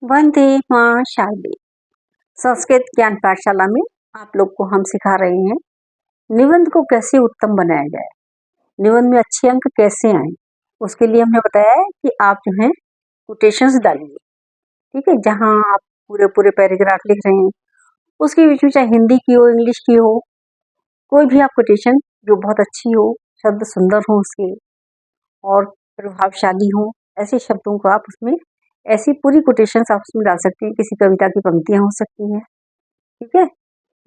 वंदे माँ शारदे। संस्कृत ज्ञान पाठशाला में आप लोग को हम सिखा रहे हैं निबंध को कैसे उत्तम बनाया जाए, निबंध में अच्छे अंक कैसे आए। उसके लिए हमने बताया है कि आप जो है कोटेशंस डालिए। ठीक है, जहाँ आप पूरे पूरे पैराग्राफ लिख रहे हैं उसके बीच में चाहे हिंदी की हो, इंग्लिश की हो, कोई भी आप कोटेशन जो बहुत अच्छी हो, शब्द सुंदर हो उसके और प्रभावशाली हो, ऐसे शब्दों को आप उसमें, ऐसी पूरी कोटेशंस आप उसमें डाल सकते हैं। किसी कविता की पंक्तियां हो सकती हैं, ठीक है,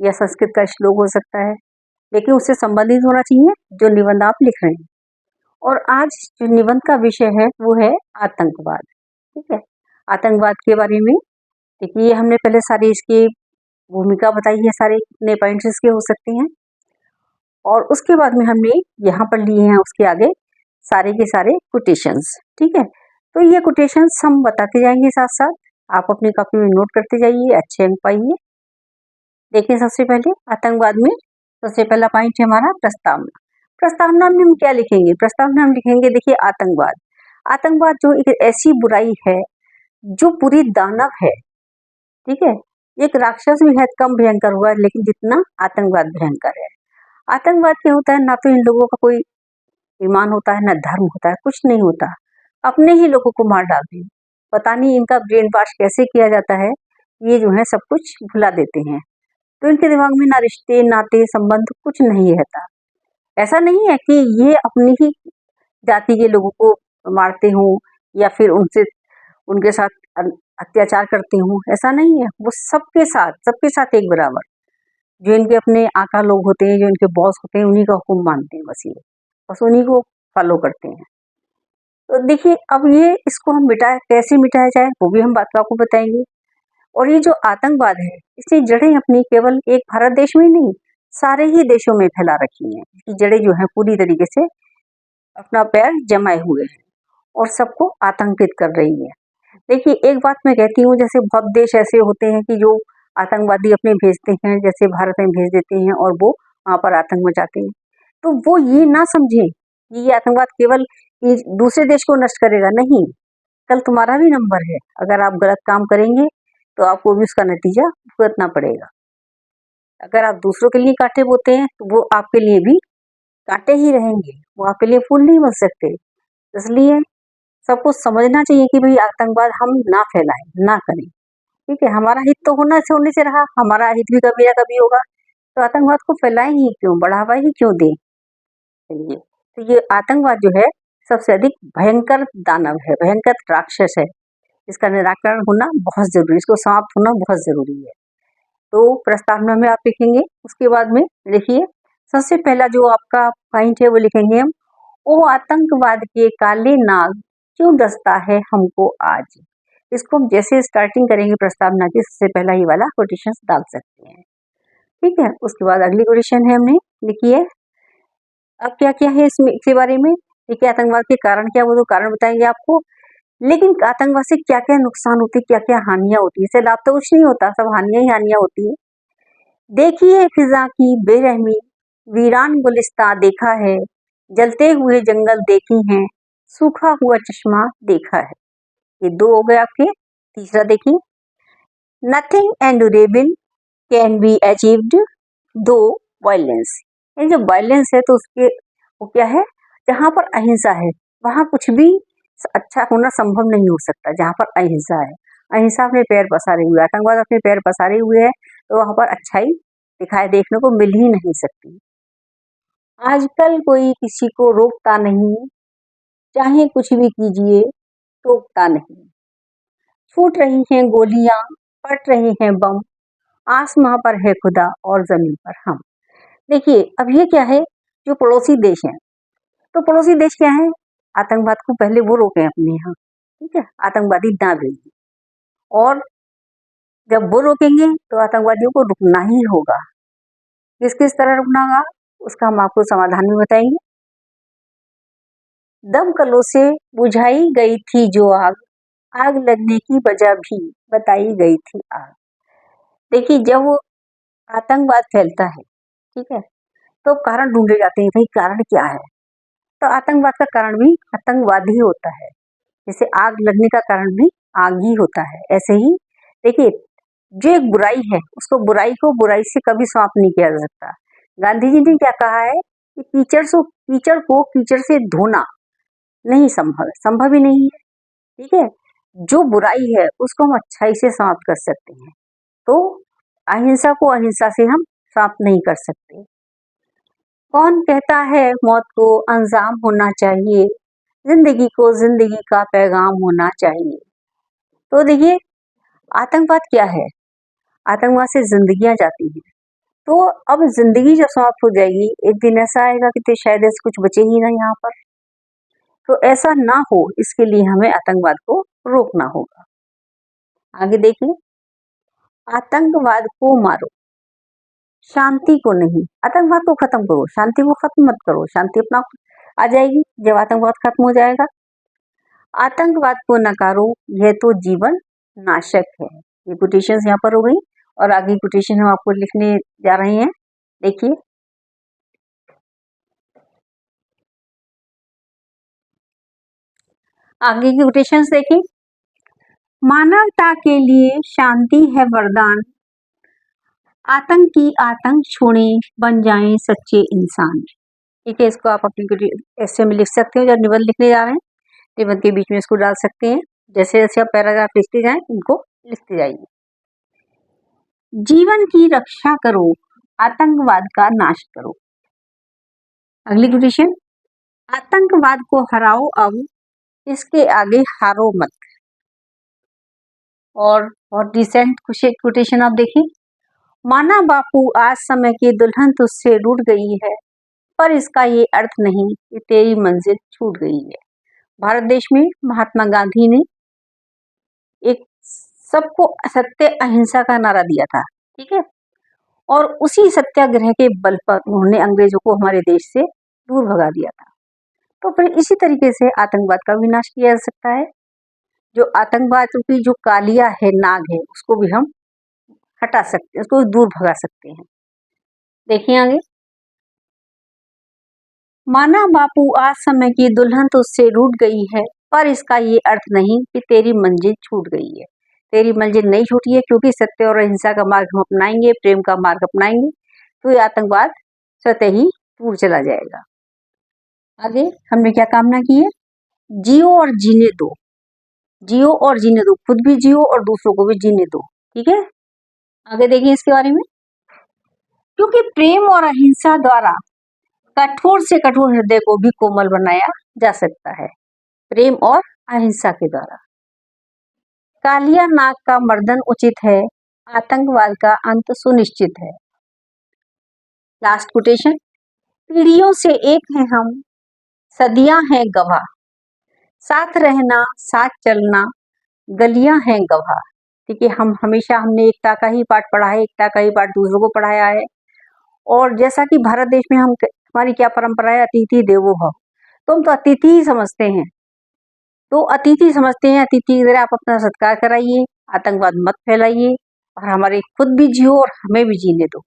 या संस्कृत का श्लोक हो सकता है, लेकिन उससे संबंधित होना चाहिए जो निबंध आप लिख रहे हैं। और आज जो निबंध का विषय है वो है आतंकवाद। ठीक है, आतंकवाद के बारे में देखिए, हमने पहले सारी इसकी भूमिका बताई है, सारे कितने पॉइंट्स इसके हो सकते हैं, और उसके बाद में हमने यहाँ पर लिए हैं उसके आगे सारे के सारे कोटेशंस। ठीक है, तो ये कोटेशंस हम बताते जाएंगे साथ साथ, आप अपनी कॉपी में नोट करते जाइए, अच्छे अंक पाइए। देखिए, सबसे पहले आतंकवाद में सबसे पहला पॉइंट है हमारा प्रस्तावना। प्रस्तावना में हम क्या लिखेंगे? प्रस्तावना हम लिखेंगे, देखिए, आतंकवाद। आतंकवाद जो एक ऐसी बुराई है जो पूरी दानव है। ठीक है, एक राक्षस भी है कम भयंकर हुआ, लेकिन जितना आतंकवाद भयंकर है। आतंकवाद क्या होता है? ना तो इन लोगों का कोई ईमान होता है, ना धर्म होता है, कुछ नहीं होता, अपने ही लोगों को मार डालते हैं। पता नहीं इनका ब्रेन वॉश कैसे किया जाता है, ये जो है सब कुछ भुला देते हैं। तो इनके दिमाग में ना रिश्ते, नाते, संबंध कुछ नहीं रहता। ऐसा नहीं है कि ये अपनी ही जाति के लोगों को मारते हों या फिर उनके साथ अत्याचार करते हों, ऐसा नहीं है। वो सबके साथ एक बराबर, जो इनके अपने आका लोग होते हैं, जो इनके बॉस होते हैं, उन्हीं का हुक्म मानते हैं, बस उन्हीं को फॉलो करते हैं। तो देखिए, अब ये इसको हम कैसे मिटाया जाए वो भी हम बात आपको बताएंगे। और ये जो आतंकवाद है, इसकी जड़ें अपनी केवल एक भारत देश में नहीं, सारे ही देशों में फैला रखी हैं। इसकी जड़ें जो है पूरी तरीके से अपना पैर जमाए हुए हैं और सबको आतंकित कर रही है। देखिए, एक बात मैं कहती हूँ, जैसे बहुत देश ऐसे होते हैं कि जो आतंकवादी अपने भेजते हैं, जैसे भारत में भेज देते हैं और वो वहाँ पर आतंक मचाते हैं। तो वो ये ना समझें कि ये आतंकवाद केवल दूसरे देश को नष्ट करेगा, नहीं, कल तुम्हारा भी नंबर है। अगर आप गलत काम करेंगे तो आपको भी उसका नतीजा भुगतना पड़ेगा। अगर आप दूसरों के लिए कांटे बोते हैं तो वो आपके लिए भी कांटे ही रहेंगे, वो आपके लिए फूल नहीं बन सकते। इसलिए सबको समझना चाहिए कि भाई आतंकवाद हम ना फैलाएं, ना करें। ठीक है, हमारा हित तो होने से रहा, हमारा हित भी कभी ना कभी होगा, तो आतंकवाद को फैलाएं ही क्यों, बढ़ावा ही क्यों दें। चलिए, तो ये आतंकवाद जो है सबसे अधिक भयंकर दानव है, भयंकर राक्षस है। इसका निराकरण होना बहुत जरूरी है, इसको समाप्त होना बहुत जरूरी है। तो प्रस्तावना में आप लिखेंगे, उसके बाद में लिखिए, सबसे पहला जो आपका पॉइंट है वो लिखेंगे हम, ओ आतंकवाद के काले नाग क्यों डसता है हमको आज। इसको हम जैसे स्टार्टिंग करेंगे प्रस्तावना की, सबसे पहला ही वाला कोटेशन डाल सकते हैं। ठीक है, उसके बाद अगली कोटेशन है हमने लिखी है। अब क्या क्या है इसमें, इसके बारे में देखिए, आतंकवाद के कारण क्या, वो तो कारण बताएंगे आपको, लेकिन आतंकवाद से क्या क्या नुकसान होती है, क्या क्या हानियां होती है। इससे लाभ तो कुछ नहीं होता, सब हानियां ही हानियां होती है। देखिए फिजा की बेरहमी, वीरान गुलिस्तां देखा है, जलते हुए जंगल देखी हैं, सूखा हुआ चश्मा देखा है। ये दो हो गए आपके। तीसरा देखिए, नथिंग एंडुरेबल कैन बी अचीव्ड दो वायलेंस। ये जो वायलेंस है तो उसके वो क्या है, जहाँ पर अहिंसा है वहाँ कुछ भी अच्छा होना संभव नहीं हो सकता। जहाँ पर अहिंसा है, अहिंसा अपने पैर पसारे हुए, आतंकवाद अपने पैर पसारे हुए है, तो वहाँ पर अच्छाई दिखाई देखने को मिल ही नहीं सकती। आजकल कोई किसी को रोकता नहीं, चाहे कुछ भी कीजिए टोकता नहीं। फूट रही हैं गोलियां, फट रहे हैं बम, आसमां पर है खुदा और जमीन पर हम। देखिए, अब ये क्या है, जो पड़ोसी देश हैं, तो पड़ोसी देश क्या है, आतंकवाद को पहले वो रोके अपने यहाँ। ठीक है, आतंकवादी ना भेजिए, और जब वो रोकेंगे तो आतंकवादियों को रुकना ही होगा। किस किस तरह रुकना होगा उसका हम आपको समाधान में बताएंगे। दमकलों से बुझाई गई थी जो आग, आग लगने की वजह भी बताई गई थी आग। देखिए, जब वो आतंकवाद फैलता है, ठीक है, तो कारण ढूंढे जाते हैं, भाई कारण क्या है। तो आतंकवाद का कारण भी आतंकवाद ही होता है, जैसे आग लगने का कारण भी आग ही होता है। ऐसे ही देखिए, जो एक बुराई है उसको बुराई से कभी समाप्त नहीं किया जा सकता। गांधी जी ने क्या कहा है कि कीचड़ से धोना नहीं संभव ही नहीं है। ठीक है, जो बुराई है उसको हम अच्छाई से समाप्त कर सकते हैं। तो अहिंसा को अहिंसा से हम समाप्त नहीं कर सकते। कौन कहता है मौत को अंजाम होना चाहिए, जिंदगी को जिंदगी का पैगाम होना चाहिए। तो देखिए, आतंकवाद क्या है? आतंकवाद से जिंदगियां जाती हैं। तो अब जिंदगी जब समाप्त हो जाएगी, एक दिन ऐसा आएगा कि तो शायद ऐसे कुछ बचे ही ना यहाँ पर। तो ऐसा ना हो, इसके लिए हमें आतंकवाद को रोकना होगा। आगे देखिए, आतंकवाद को मारो, शांति को नहीं। आतंकवाद को खत्म करो, शांति को खत्म मत करो। शांति अपना आ जाएगी जब आतंकवाद खत्म हो जाएगा। आतंकवाद को नकारो, यह तो जीवन नाशक है। ये कोटेशंस यहाँ पर हो गई और आगे कोटेशन हम आपको लिखने जा रहे हैं। देखिए, आगे की कोटेशंस देखिए। मानवता के लिए शांति है वरदान, आतंकी आतंक छोड़े, बन जाएं सच्चे इंसान। ठीक है, इसको आप अपनी ऐसे में लिख सकते हो। जब निबंध लिखने जा रहे हैं, निबंध के बीच में इसको डाल सकते हैं। जैसे जैसे आप पैराग्राफ लिखते जाएं, इनको लिखते जाइए। जीवन की रक्षा करो, आतंकवाद का नाश करो। अगली कोटेशन, आतंकवाद को हराओ अब, इसके आगे हारो मत। और रिसेंट कोटेशन आप देखिए। माना बापू आज समय की दुल्हन तुझसे रूठ गई है, पर इसका ये अर्थ नहीं कि तेरी मंजिल छूट गई है। भारत देश में महात्मा गांधी ने एक सबको सत्य अहिंसा का नारा दिया था। ठीक है, और उसी सत्याग्रह के बल पर उन्होंने अंग्रेजों को हमारे देश से दूर भगा दिया था। तो फिर इसी तरीके से आतंकवाद का विनाश किया जा सकता है। जो आतंकवाद की जो कालिया है, नाग है, उसको भी हम हटा सकते हैं, उसको दूर भगा सकते हैं। देखिए आगे, माना बापू आज समय की दुल्हन तुझसे रूठ गई है, पर इसका ये अर्थ नहीं कि तेरी मंजिल छूट गई है। तेरी मंजिल नहीं छूटी है, क्योंकि सत्य और अहिंसा का मार्ग हम अपनाएंगे, प्रेम का मार्ग अपनाएंगे, तो ये आतंकवाद स्वतः ही दूर चला जाएगा। आगे हमने क्या कामना की है? जियो और जीने दो, जियो और जीने दो, खुद भी जियो और दूसरों को भी जीने दो। ठीक है, आगे देखिए इसके बारे में। क्योंकि प्रेम और अहिंसा द्वारा कठोर से कठोर हृदय को भी कोमल बनाया जा सकता है। प्रेम और अहिंसा के द्वारा। कालिया नाग का मर्दन उचित है, आतंकवाद का अंत सुनिश्चित है। लास्ट कोटेशन, पीढ़ियों से एक हैं हम, सदियां हैं गवाह, साथ रहना साथ चलना गलियां हैं गवाह। ठीक है, हमने एकता का ही पाठ पढ़ा है, एकता का ही पाठ दूसरों को पढ़ाया है। और जैसा कि भारत देश में हमारी क्या परंपरा है, अतिथि देवो भव। तो हम तो अतिथि ही समझते हैं, अतिथि की तरह आप अपना सत्कार कराइए, आतंकवाद मत फैलाइए, और हमारे खुद भी जियो और हमें भी जीने दो।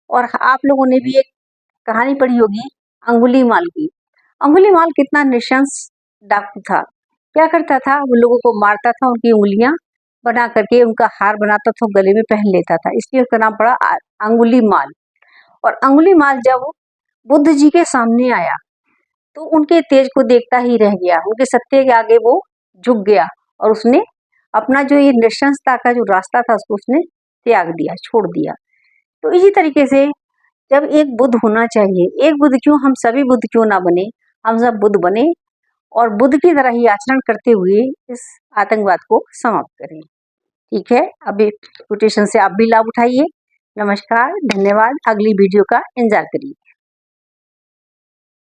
और आप लोगों ने भी एक कहानी पढ़ी होगी अंगुलीमाल की। अंगुलीमाल कितना नृशंस डाकू था। क्या करता था? वो लोगों को मारता था, उनकी उंगलियां बना करके उनका हार बनाता था, गले में पहन लेता था, इसलिए उसका नाम पड़ा अंगुलीमाल। और अंगुलीमाल जब बुद्ध जी के सामने आया तो उनके तेज को देखता ही रह गया, उनके सत्य के आगे वो झुक गया, और उसने अपना जो ये नृशंसता का जो रास्ता था उसको उसने त्याग दिया, छोड़ दिया। तो इसी तरीके से जब एक बुद्ध होना चाहिए, एक बुद्ध क्यों, हम सभी बुद्ध क्यों ना बने, हम सब बुद्ध बने और बुद्ध की तरह ही आचरण करते हुए इस आतंकवाद को समाप्त करें। ठीक है, अभी कोटेशन से आप भी लाभ उठाइए। नमस्कार, धन्यवाद। अगली वीडियो का इंतजार करिए।